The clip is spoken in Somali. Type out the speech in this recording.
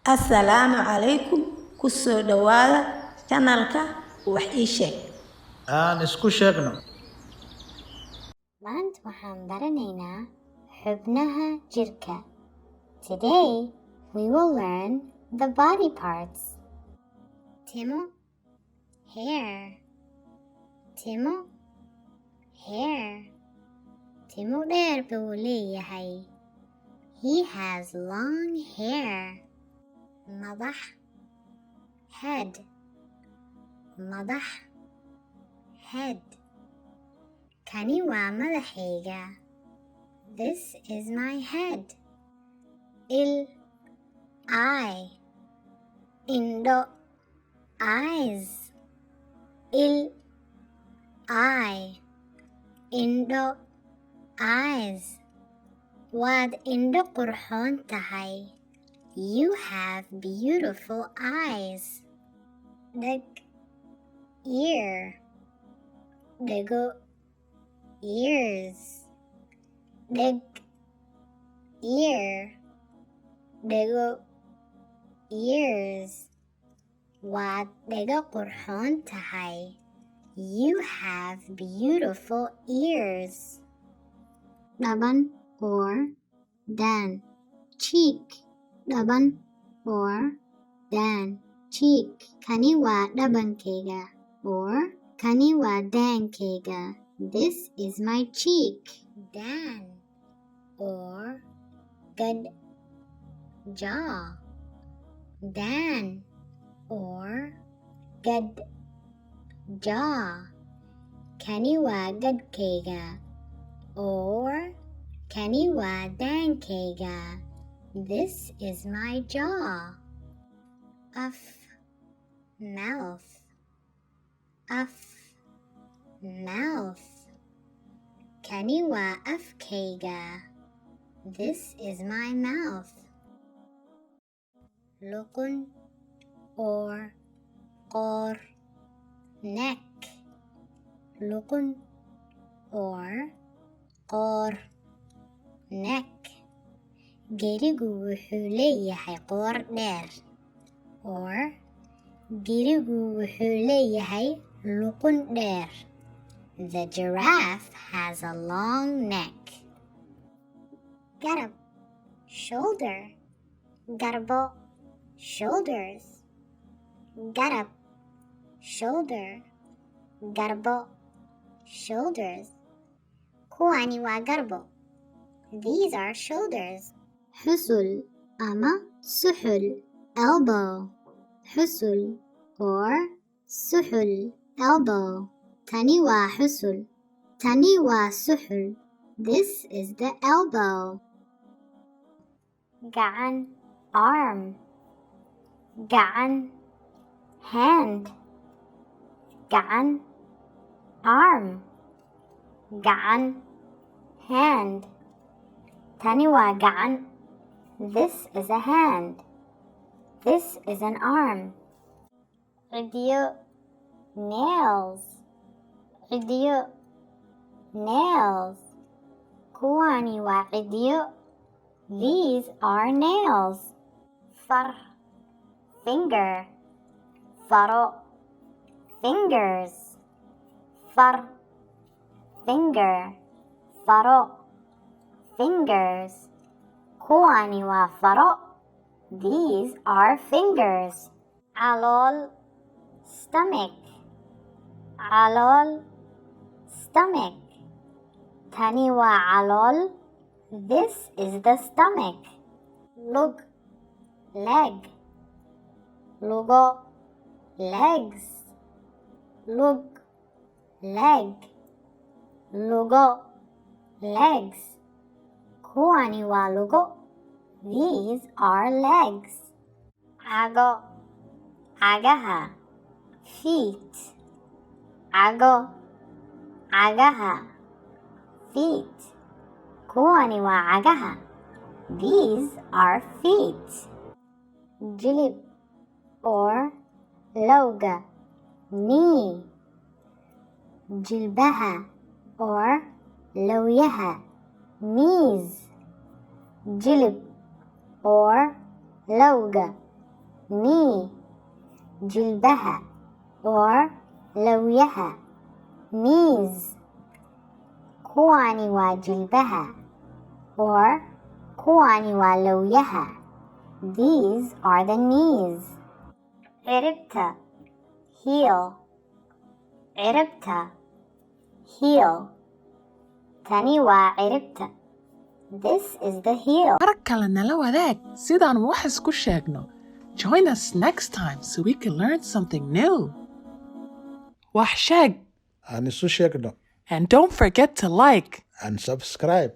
Assalaamu calaykum. Ku soo dhawaada channelka wax ii sheeg. Aan isku sheegno. Maanta waxaan baranaynaa xubnaha jirka. Today we will learn the body parts. Timo, hair. Timo, hair. Timo dheer buu leeyahay. He has long hair. Madax, head. Madax, head. Kani waa madaxayga. This is my head. Il, eye. Indho, eyes. Il, eye. Indho, eyes. Waad indho qurxoon tahay. You have beautiful eyes. Dheg, ear. Dhego, ears. Dheg, ear. Dhego, ears. Waad dhego qurxoon tahay. You have beautiful ears. Dhaban or dan. Cheek. Dhaban or dan. Cheek. Kani waa dhabankayga or kani waa daankayga. This is my cheek. Dan or good jaw. Dan or good jaw. Kani waa gadhkayga or kani waa daankayga. This is my jaw. Af, mouth. Af, mouth. Kani waa afkayga. This is my mouth. Luqun or qoor. Neck. Luqun or qoor. Neck. Gerigu wuxuu leeyahay qoor dheer. Or gerigu wuxuu leeyahay luqun dheer. The giraffe has a long neck. Garab, shoulder. Garbo, shoulders. Garab, shoulder. Garbo, shoulders. Kuwani waa garbo. These are shoulders. Xusul ama suxul. Elbow. Xusul or suxul. Elbow. Tani waa xusul. Tani waa suxul. This is the elbow. Gacan, arm. Gacan, hand. Gacan, arm. Gacan, hand. Tani waa gacan. This is a hand. This is an arm. Ciddiyo, nails. Ciddiyo, nails. Kuwani waa ciddiyo. These are nails. Far, finger. Faro, fingers. Far, finger. Faro, fingers. Kuwani waa faro. These are fingers. Calool, stomach. Calool, stomach. Tani waa calool. This is the stomach. Lug, leg. Lugo, legs. Lug, leg. Lugo, legs. Kuwani waa lugo. These are legs. Cago, cagaha. Feet. Cago, cagaha. Feet. Kuwani waa cagaha. These are feet. Jilib or lowga. Knee. Jilbaha or lowyaha. Knees. Jilib or lowga. knee jilbaha or lawyaha knees kuwani waa jilbaha or kuwani waa lawyaha these are the knees ciribta heel ciribta heel tani waa ciribta this is the heel mar kale nala wadaag sidaan wax isku sheegno. Join us next time so we can learn something new. Wax sheeg. Aan isu sheegno. And don't forget to like And subscribe.